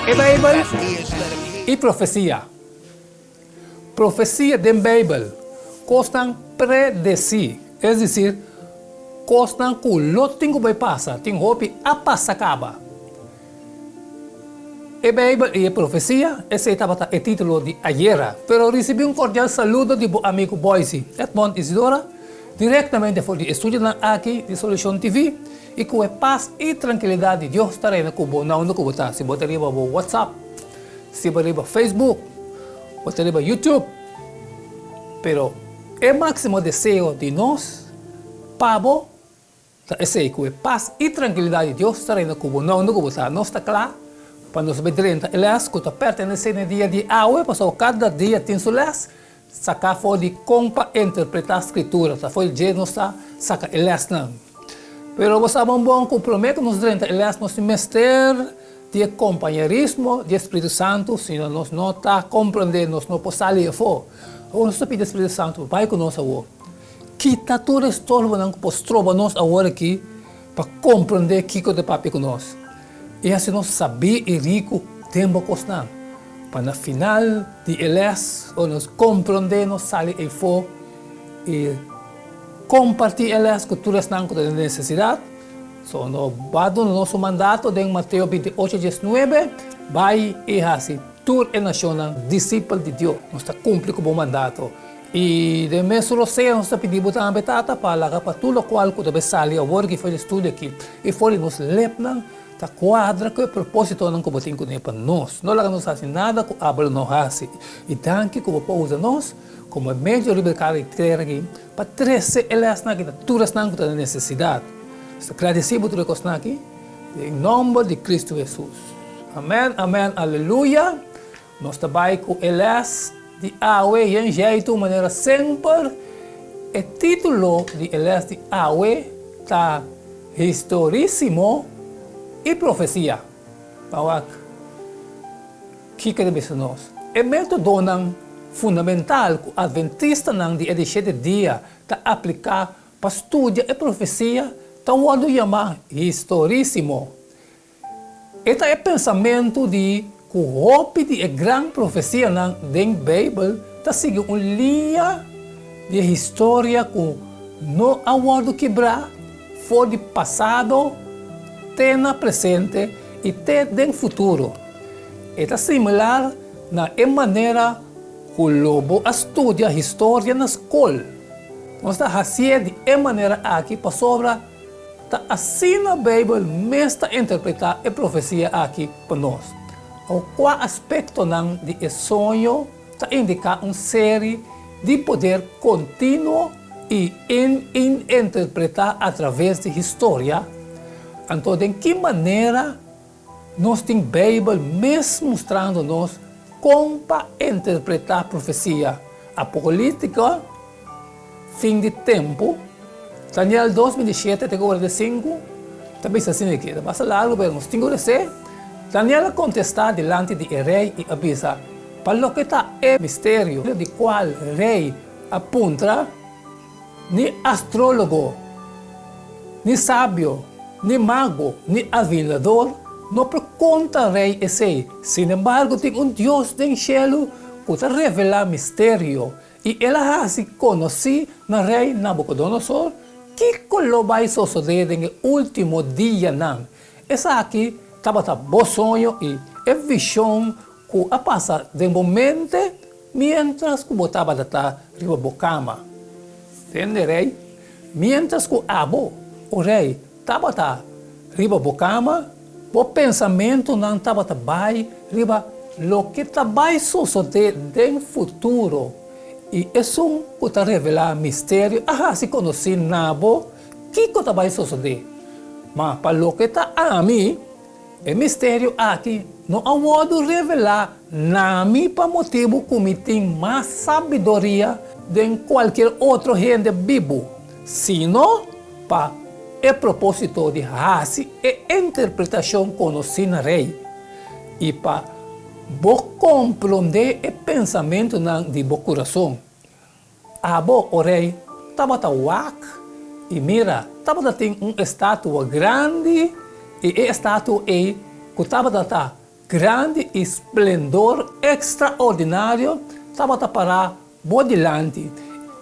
A Bible e profecia. Profecia da Bible costam predecir, é dizer, costam que o lote vai passar, tem roupa a passar acaba. A Bible e a profecia, esse é o título de ayer, pero recebi um cordial saludo de amigo Boise, Edmond Isidora, diretamente do estúdio aqui de Solution TV, e com a paz e tranquilidade de Deus estarei na cubo, não no cubo, se botaria para o WhatsApp, se botaria para Facebook, botaria para YouTube, pero o máximo desejo de nós, Pabo, esse é com a paz e tranquilidade de Deus estarei na cubo, não no cubo, não está claro? Para nós vermos, elas que pertencem no dia de hoje, passou cada dia tem suas, sacar fora de compa interpretar a escritura, tá foi de nós saca elas não. Pero você sabe bom comprometo nos durante elas nós mestre de companheirismo de Espírito Santo, se nós não tá compreendendo, nós não podemos sair fora. Ou nós pedimos Espírito Santo, vai conosco agora. Quita tudo estorbo não postrova nós agora aqui para compreender que o de papi conosco. E assim nós sabemos e rico tempo costando. Para no final de elas, ou nós compreendemos, sair e for e compartilhar elas com todas as que necessidade. So, no bado no nosso mandato, em Mateus 28, 19, vai e assim, toda a nação, discípulo de Deus, nós está cumprindo com o mandato. E de mesmo assim, nós está pedindo também para tudo o qual que deve sair, agora que foi estudo aqui, e foi nos lepnan, tá quadra que o propósito não como tem que para nós. Não lá nos faz nada que abra não faz. E tanque como pousa nós, como meio de libertar e ter aqui, para trazer elas na que todas não tem necessidade. Agradecido por tudo aqui, em nome de Cristo Jesus. Amém, amém, aleluia. Nós trabalhamos com elas de Awe e em jeito, maneira sempre. O título de elas de Awe está historismo e profecia. Para que deve ser nós? É método fundamental que o adventista de 17 dias está aplicar para estudar a profecia, está o chamar historismo. Este é o pensamento de que o hope de grande profecia na Bíblia está seguindo uma linha de história que não há quebrar, foi do passado, tem na presente e tem no futuro. É similar na maneira que o lobo estuda a história na escola. Nós estamos fazendo de maneira aqui para sobre assim na Bíblia mesmo interpretar a profecia aqui para nós. O qual aspecto de sonho está indicar uma série de poder contínuo e interpretar através de história. Então, de que maneira nós temos a Bíblia mesmo mostrando-nos como para interpretar a profecia apocalíptica, fim de tempo, Daniel 2:27 até 45, também assim aqui, é bastante largo, mas nós temos que dizer, Daniel contesta diante do rei e avisa, para o que está é mistério, de qual rei apunta, nem astrólogo, nem sábio, nem mago, nem adivinador, não conta rei esse. Sin embargo, tem Deus do céu que revela mistério. E ela se conhece na rei Nabucodonosor, que vai suceder no último dia. Essa aqui estava bom sonho e é visão que passa de momento, mientras que estava na cama. Entende, rei? Mientras que o rei estava riba cama, o pensamento não estava bem, riba o que vai suceder no futuro. E isso que revela mistério, se conhece nabo, que vai suceder. Mas para o que está a mim, o mistério aqui não pode revelar nada para motivo que tem mais sabedoria de qualquer outro gente vivo, sino para o propósito de raça e interpretação conhecida rei. E para compreender o pensamento de seu coração. O rei estava e mira, estava tem uma estátua grande e a estátua que estava grande esplendor extraordinário estava para bodilante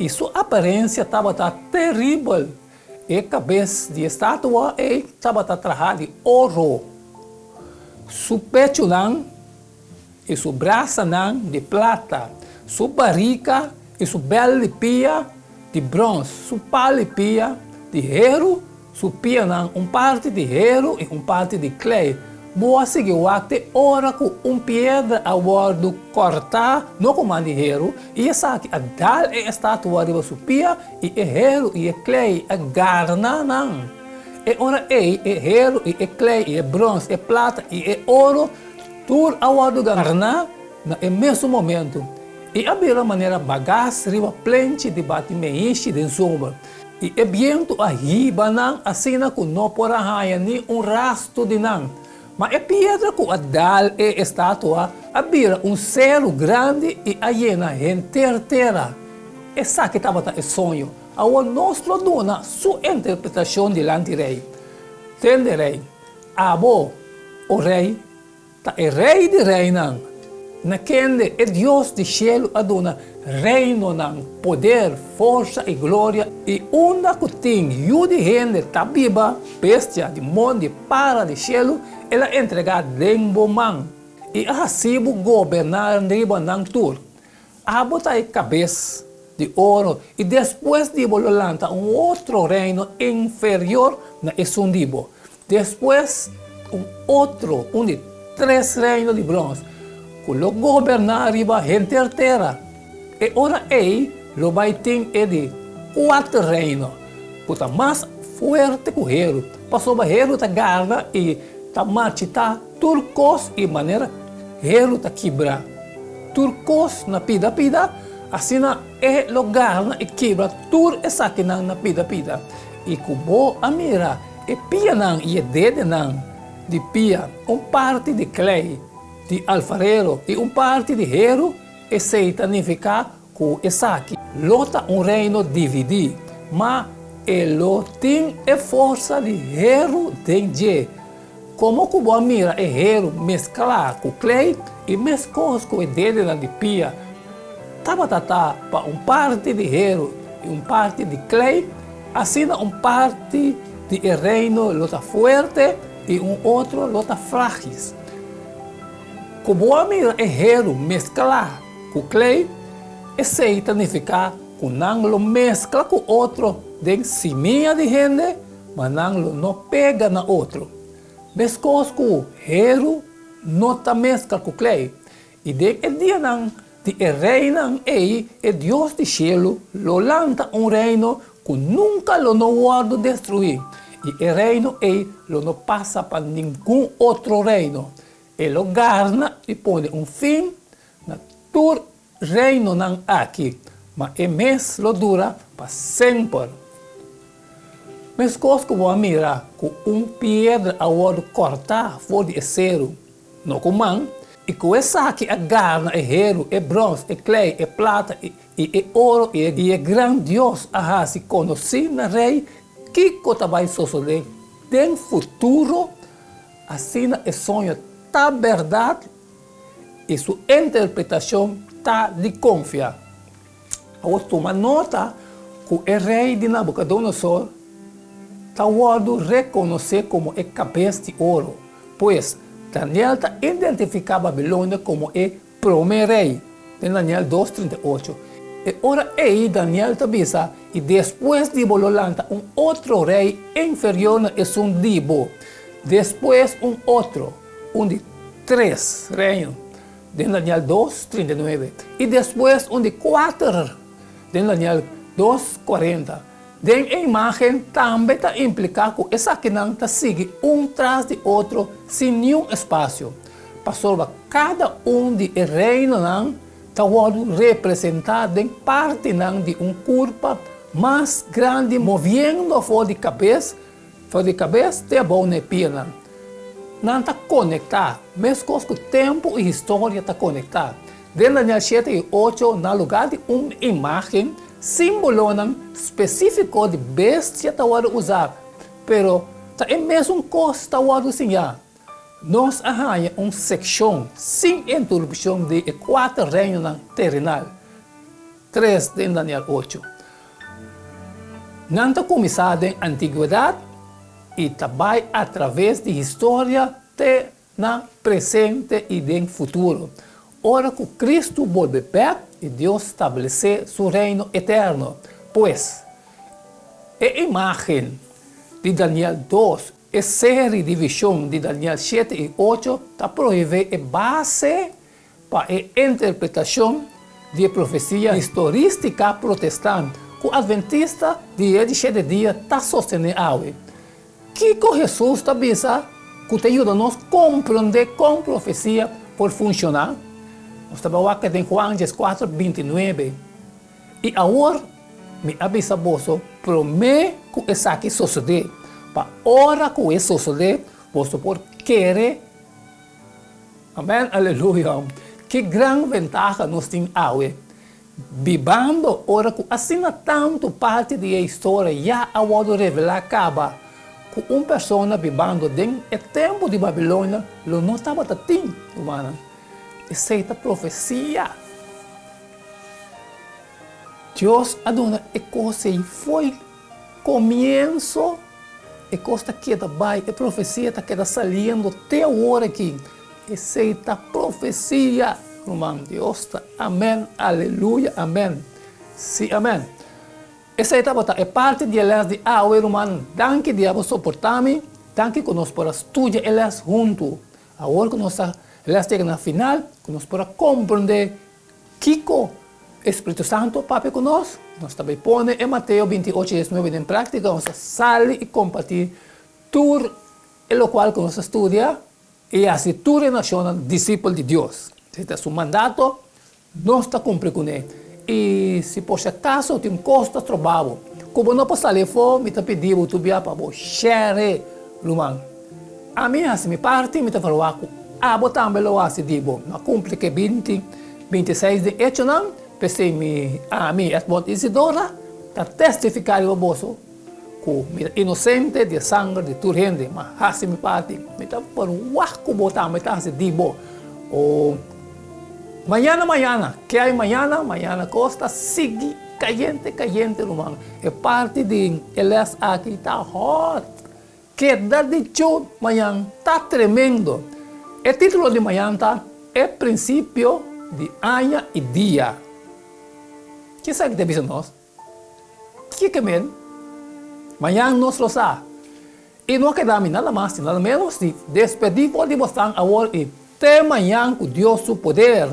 e sua aparência estava terrível. E a cabeça de estátua estava trajada de ouro. Seu peito e seu braço de prata. Sua barriga e sua bela pia de bronze. Sua pala pia de ferro. Sua pia parte de ferro e parte de clay. Boa seguiu até ora com pedra a bordo cortar no comando de ferro. E essa aqui a dar a estátua de sua pia e ferro e clay a garna E ora ferro e clay e bronze e prata e ouro tudo a bordo garna no mesmo momento. E havia maneira bagagem riba plente de batimento de sombra. E o vento arriba assim que não pode haver nem rastro de Mas a pedra que a dal e estátua havia céu grande e a llena inteira. Essa que estava o sonho. Agora nós dona sua interpretação diante do rei. Tende rei, abo o rei, é rei de rei Naquele é Deus do céu aduna reino poder, força e glória e onda que tem e de gente tá viva, bestia de mundo para de céu, ela entrega dembo man e assim governar riba tudo. Abota a cabeça de ouro e depois de bololanta outro reino inferior na esundibo. Depois outro, de 3 reinos de bronze. Que lo governar riba gente inteira. E ora lo vai ter de 4 reinos. Que está mais forte que o reino. Passou o reino tá garra e tá machita turcos e maneira reino tá quebra. Turcos na pida. Assim é lugar e quebra tur essa que na pida. E kubo amira e pia e dede de pia parte de clay de alfarero e parte de herro e se significa que essa aqui lota reino dividir, mas ele tem a força de herro de como que boa mira é herro mesclar com clay e mesclar com o dedo de pia. Tava para parte de herro e parte de clay, assim parte de reino lota forte e outro lota frágil. Como a mira é herro mesclar com clay, esse significa que não lo mescla com outro de cima de gente, mas não pega na outro. Mescos com herro não tá mescla com clay. E de dia de reino é Deus do céu, lo lanta reino que nunca lo não guarda destruir. E o reino lo não passa para nenhum outro reino. Ele garna e põe fim na todo reino aqui, mas o mês lo dura para sempre. Mas coisa que vou mirar com pedra a hora cortar fora de acero, no comando, e com essa aqui a garna, herro, bronze, clay, prata, e ouro, e é grandioso a se conhecer na rei, que vai suceder no futuro, assim é sonho tá verdade e sua interpretação tá de confiar. Agora toma nota que o rei de Nabucodonosor está reconhecer como é cabeça de ouro, pois Daniel está identificando a Babilônia como o primeiro rei, em Daniel 2:38. E ora Daniel está visa e depois de Bololanta outro rei inferior na Esundibo, depois outro, de 3 reinos, de Daniel 2:39, e depois de 4, de Daniel 2:40. De imagem também está implicado que essa aqui não está seguindo tras de outro, sem nenhum espaço. Passou cada de reinos está representado em parte de corpo mais grande, movendo fora de cabeça até a boa pia. Não está conectado, mesmo que o tempo e a história está conectado. Dentro Daniel 7 e 8, no lugar de uma imagem, símbolo específico de bestia está usado, pero é mesmo coisa está usado assim. nós arranha uma secção sem interrupção de 4 reinos terrenal. 3 de Daniel 8. Não está começado em antiguidade e também através de história até na presente e no futuro. Ora que Cristo volve perto e Deus estabelecer seu reino eterno. Pois, a imagem de Daniel 2 e série de visão de Daniel 7 e 8 está proíbe a base para a interpretação de profecia historistica protestante que o adventista dia de 7 dias está sustentando. Que Jesus está pensando que te ajuda a nós a compreender como a profecia pode funcionar. Nós estamos aqui em Juan 4, 29. E agora, me avisa você, promete que isso aqui suceder. Para a hora que isso suceder, você pode querer. Amém? Aleluia. Que grande vantagem nós temos hoje. Vivendo a hora que assim tanto parte da história já agora revelar acaba. Que uma pessoa vivendo dentro do tempo de Babilônia, não estava assim, humana. Essa é a profecia. Deus adona a coisa e foi começo. A coisa que vai, a profecia está saindo até agora aqui. Essa é a profecia, irmão. Deus, amém, aleluia, amém. Sim, amém. Essa é parte de elas de agora, irmão. Danke Deus por suportar-me. Danke que nós podemos estudar elas juntos. Agora que nós elas chegam na final, que nós podemos compreender que o Espírito Santo papai conosco. Nós também põe em Mateus 28, 19 em prática, nós sale e compartilha tudo o qual que nós estudia e assim toda a nação discípulo de Deus. Este é o mandato, nós está cumprindo com ele. E se por acaso tem costa trabalho, como não posso sair fora, me está pedindo tu via para share, irmão. A minha assim me parte, me está falando botar também assim digo, não cumpre que 26 de hecho não. Pensei a mim, Edmond Isidora, para testificar o bolso, que inocente de sangue de tudo gente, mas assim me parte, me está por que botar, me está assim digo, mañana, que hay mañana costa sigue caliente, irmão, é parte de elas aqui está hot, que dá de show, amanhã está tremendo, o título de amanhã está, é princípio de ano e dia. Que sabe que te nós? Que é amanhã nós lo sabe. E não quedamos nada mais, nada menos de despedir de vocês agora e até amanhã com Deus o poder.